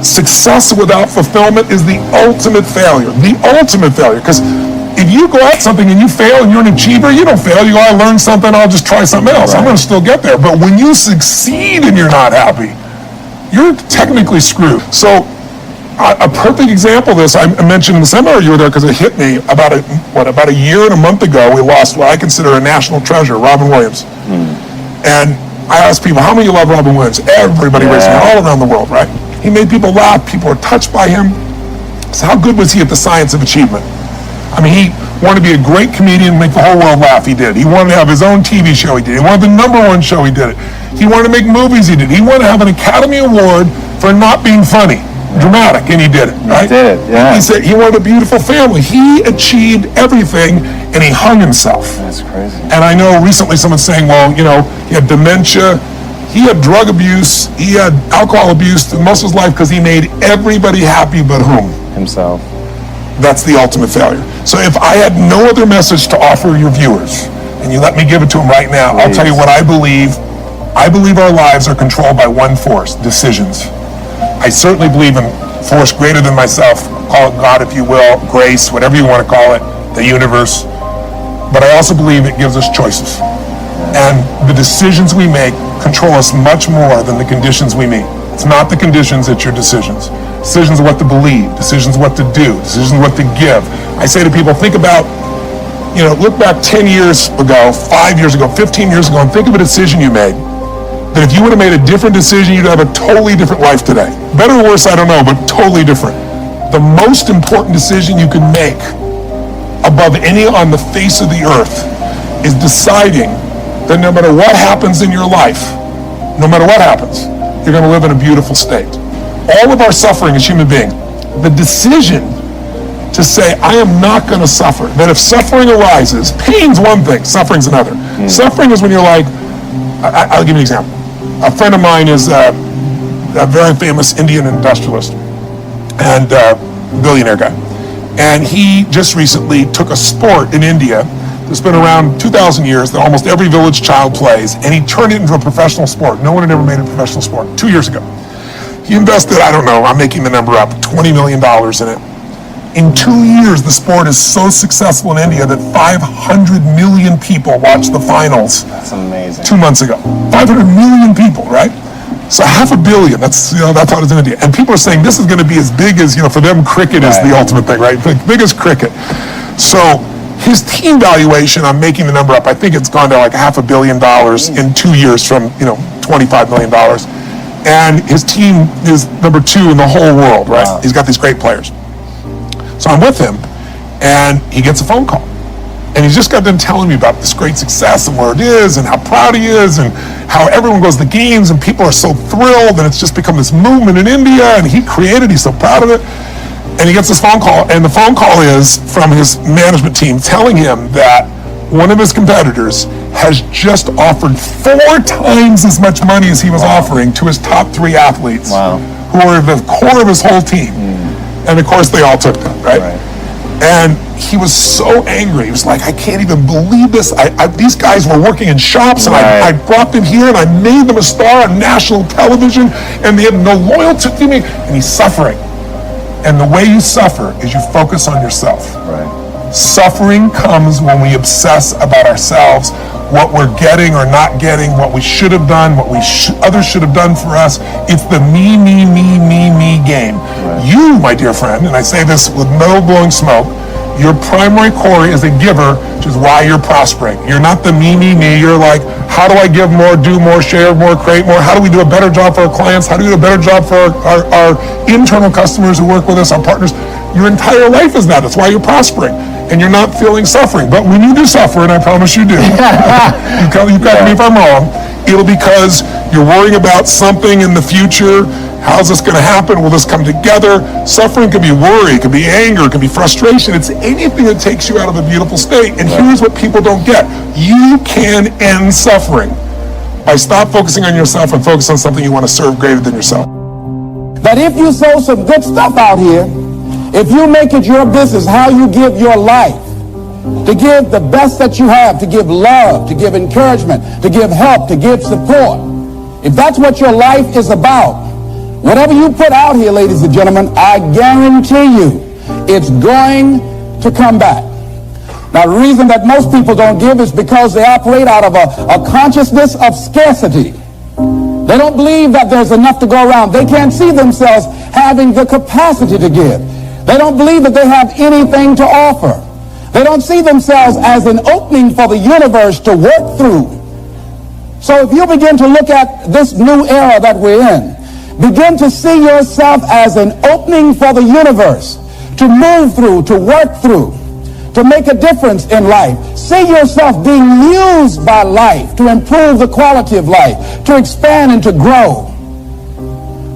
Success without fulfillment is the ultimate failure. The ultimate failure. Because if you go at something and you fail and you're an achiever, you don't fail. You go, I learned something, I'll just try something else. Right. I'm going to still get there. But when you succeed and you're not happy, you're technically screwed. So a perfect example of this, I mentioned in the seminar you were there because it hit me about a year and a month ago, we lost what I consider a national treasure, Robin Williams. And I asked people, how many of you love Robin Williams? Everybody raised me all around the world, right? He made people laugh. People were touched by him. So how good was he at the science of achievement? I mean, he wanted to be a great comedian and make the whole world laugh. He did. He wanted to have his own TV show. He did. He wanted the #1 show. He did it. He wanted to make movies. He did. He wanted to have an Academy Award for not being funny, dramatic, and he did it. Right? He did it. Yeah. He said he wanted a beautiful family. He achieved everything, and he hung himself. That's crazy. And I know recently someone's saying, well, you know, he had dementia. He had drug abuse, he had alcohol abuse through most of his life because he made everybody happy but whom? Himself. That's the ultimate failure. So if I had no other message to offer your viewers, and you let me give it to them right now, Please. I'll tell you what I believe. I believe our lives are controlled by one force, decisions. I certainly believe in force greater than myself, call it God if you will, grace, whatever you want to call it, the universe. But I also believe it gives us choices. And the decisions we make control us much more than the conditions we meet. It's not the conditions, it's your decisions. Decisions what to believe, decisions what to do, decisions what to give. I say to people, think about, you know, look back 10 years ago, 5 years ago, 15 years ago, and think of a decision you made. That if you would have made a different decision, you'd have a totally different life today. Better or worse, I don't know, but totally different. The most important decision you can make above any on the face of the earth is deciding that no matter what happens in your life, no matter what happens, you're going to live in a beautiful state. All of our suffering as human beings, the decision to say, I am not going to suffer, that if suffering arises, pain's one thing, suffering's another. Suffering is when you're like, I'll give you an example. A friend of mine is a very famous Indian industrialist and billionaire guy. And he just recently took a sport in India that's been around 2,000 years that almost every village child plays, and he turned it into a professional sport. No one had ever made a professional sport 2 years ago. He invested, I don't know, I'm making the number up, $20 million in it. In 2 years, the sport is so successful in India that 500 million people watched the finals. That's amazing. 2 months ago. 500 million people, right? So 500 million, that's how it is in India. And people are saying this is going to be as big as, for them cricket is the ultimate thing, right? The biggest cricket. So his team valuation, I'm making the number up, I think it's gone to like $500 million in 2 years from, $25 million. And his team is number 2 in the whole world, right? Wow. He's got these great players. So I'm with him, and he gets a phone call. And he's just got done telling me about this great success and where it is and how proud he is and how everyone goes to the games and people are so thrilled and it's just become this movement in India and he created, he's so proud of it. And he gets this phone call, and the phone call is from his management team telling him that one of his competitors has just offered 4 times as much money as he was offering to his top 3 athletes who are the core of his whole team. And of course they all took that, right? And he was so angry. He was like, I can't even believe this. These guys were working in shops, and I brought them here, and I made them a star on national television, and they had no loyalty to me, and he's suffering. And the way you suffer is you focus on yourself. Suffering comes when we obsess about ourselves, what we're getting or not getting, what we should have done, what others should have done for us. It's the me game. You, my dear friend, and I say this with no blowing smoke, your primary core is a giver, which is why you're prospering. You're not the me. You're like, how do I give more, do more, share more, create more? How do we do a better job for our clients? How do we do a better job for our internal customers who work with us, our partners? Your entire life is that. That's why you're prospering. And you're not feeling suffering. But when you do suffer, and I promise you do, you got me if I'm wrong, it'll because you're worrying about something in the future. How's this going to happen? Will this come together? Suffering can be worry, it can be anger, it can be frustration. It's anything that takes you out of a beautiful state. And here's what people don't get. You can end suffering by stop focusing on yourself and focus on something you want to serve greater than yourself. That if you sow some good stuff out here, if you make it your business how you give your life, to give the best that you have, to give love, to give encouragement, to give help, to give support, if that's what your life is about, Whatever you put out here, ladies and gentlemen, I guarantee you it's going to come back. Now, the reason that most people don't give is because they operate out of a consciousness of scarcity. They don't believe that there's enough to go around. They can't see themselves having the capacity to give. They don't believe that they have anything to offer. They don't see themselves as an opening for the universe to work through. So if you begin to look at this new era that we're in, begin to see yourself as an opening for the universe to move through, to work through, to make a difference in life. See yourself being used by life to improve the quality of life, to expand and to grow.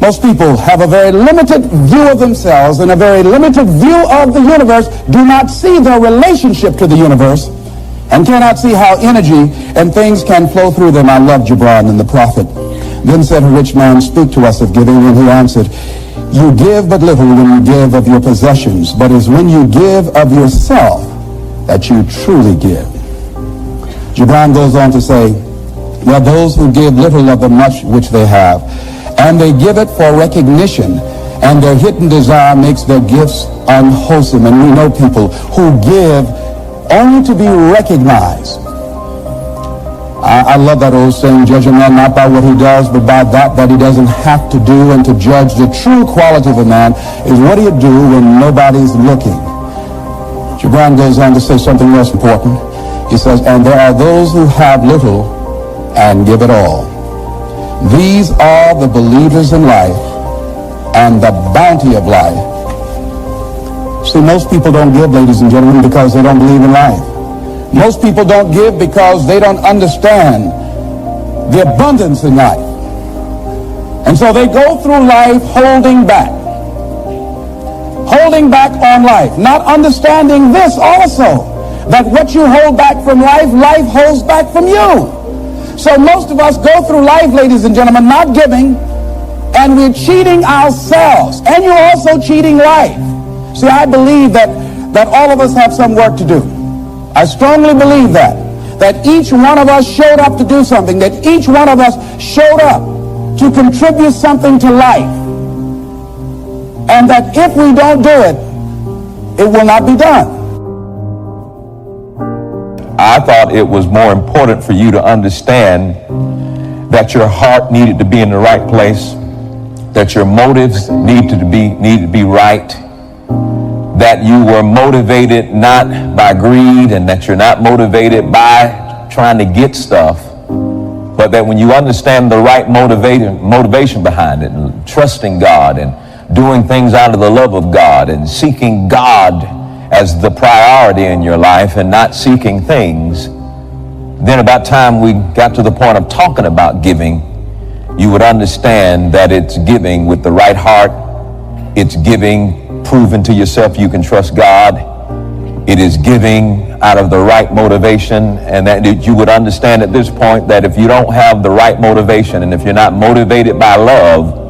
Most people have a very limited view of themselves and a very limited view of the universe, do not see their relationship to the universe, and cannot see how energy and things can flow through them. I love Gibran and the prophet. Then said a rich man, speak to us of giving, and he answered, you give but little when you give of your possessions, but it's when you give of yourself that you truly give. Gibran goes on to say, there are those who give little of the much which they have, and they give it for recognition, and their hidden desire makes their gifts unwholesome. And we know people who give only to be recognized. I love that old saying, judge a man not by what he does, but by that he doesn't have to do. And to judge the true quality of a man is what do you do when nobody's looking. Gibran goes on to say something else important. He says, and there are those who have little and give it all. These are the believers in life and the bounty of life. See, most people don't give, ladies and gentlemen, because they don't believe in life. Most people don't give because they don't understand the abundance in life. And so they go through life holding back on life, not understanding this also, that what you hold back from life, life holds back from you. So most of us go through life, ladies and gentlemen, not giving, and we're cheating ourselves, and you're also cheating life. See, I believe that all of us have some work to do. I strongly believe that each one of us showed up to do something, that each one of us showed up to contribute something to life, and that if we don't do it, it will not be done. I thought it was more important for you to understand that your heart needed to be in the right place, that your motives needed to be right, that you were motivated not by greed, and that you're not motivated by trying to get stuff, but that when you understand the right motivation behind it, and trusting God and doing things out of the love of God and seeking God as the priority in your life and not seeking things, then about time we got to the point of talking about giving, you would understand that it's giving with the right heart. It's giving proven to yourself you can trust God. It is giving out of the right motivation, and that you would understand at this point that if you don't have the right motivation, and if you're not motivated by love,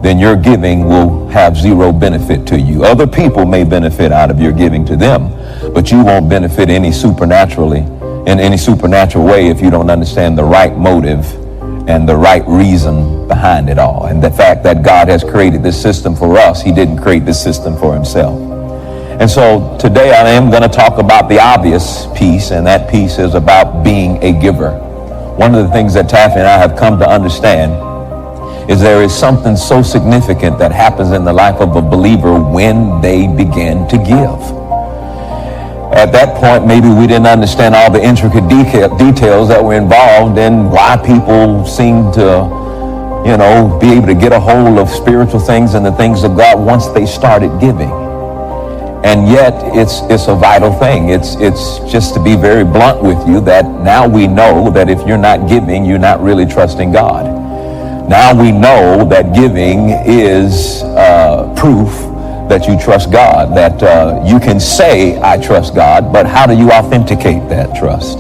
then your giving will have zero benefit to you. Other people may benefit out of your giving to them, but you won't benefit in any supernatural way if you don't understand the right motive and the right reason behind it all. And the fact that God has created this system for us, he didn't create this system for himself. And so today I am going to talk about the obvious piece, and that piece is about being a giver. One of the things that Taffy and I have come to understand is there is something so significant that happens in the life of a believer when they begin to give. At that point, maybe we didn't understand all the intricate details that were involved in why people seem to, be able to get a hold of spiritual things and the things of God once they started giving. And yet it's a vital thing. It's just to be very blunt with you that now we know that if you're not giving, you're not really trusting God. Now we know that giving is proof that you trust God, that you can say, I trust God, but how do you authenticate that trust?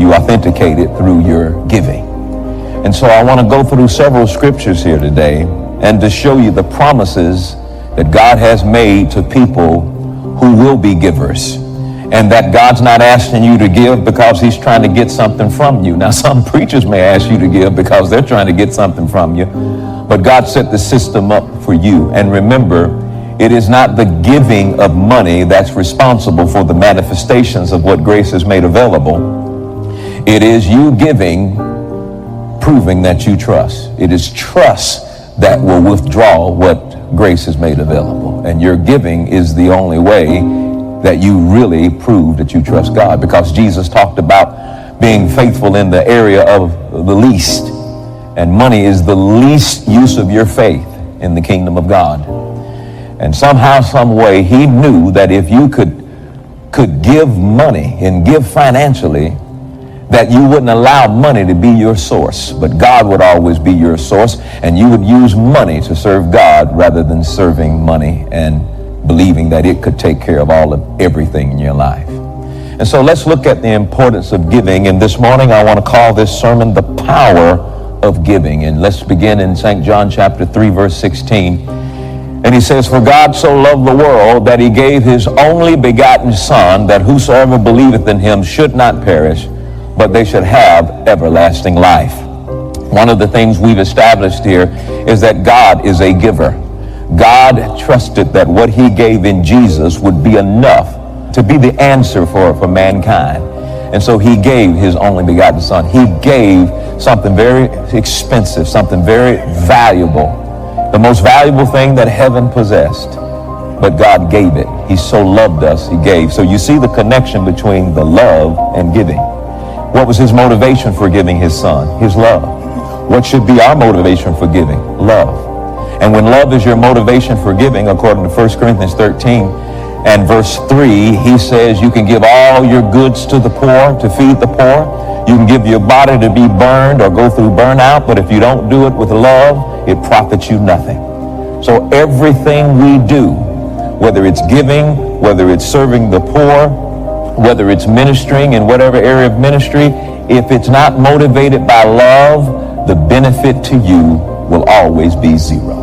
You authenticate it through your giving. And so I want to go through several scriptures here today and to show you the promises that God has made to people who will be givers. And that God's not asking you to give because he's trying to get something from you. Now, some preachers may ask you to give because they're trying to get something from you. But God set the system up for you. And remember, it is not the giving of money that's responsible for the manifestations of what grace has made available. It is you giving, proving that you trust. It is trust that will withdraw what grace has made available. And your giving is the only way that you really prove that you trust God, because Jesus talked about being faithful in the area of the least. And money is the least use of your faith in the kingdom of God. And somehow, some way, he knew that if you could give money and give financially, that you wouldn't allow money to be your source, but God would always be your source, and you would use money to serve God rather than serving money and believing that it could take care of everything in your life. And so let's look at the importance of giving. And this morning I want to call this sermon The Power of Giving. And let's begin in St. John chapter 3, verse 16. And he says, "For God so loved the world that he gave his only begotten Son, that whosoever believeth in him should not perish, but they should have everlasting life." One of the things we've established here is that God is a giver. God trusted that what he gave in Jesus would be enough to be the answer for mankind. And so he gave his only begotten Son. He gave something very expensive, something very valuable, the most valuable thing that heaven possessed. But God gave it. He so loved us, he gave. So you see the connection between the love and giving. What was his motivation for giving his Son? His love. What should be our motivation for giving? Love. And when love is your motivation for giving, according to 1 Corinthians 13 and verse 3, he says you can give all your goods to the poor, to feed the poor. You can give your body to be burned or go through burnout, but if you don't do it with love, it profits you nothing. So everything we do, whether it's giving, whether it's serving the poor, whether it's ministering in whatever area of ministry, if it's not motivated by love, the benefit to you will always be zero.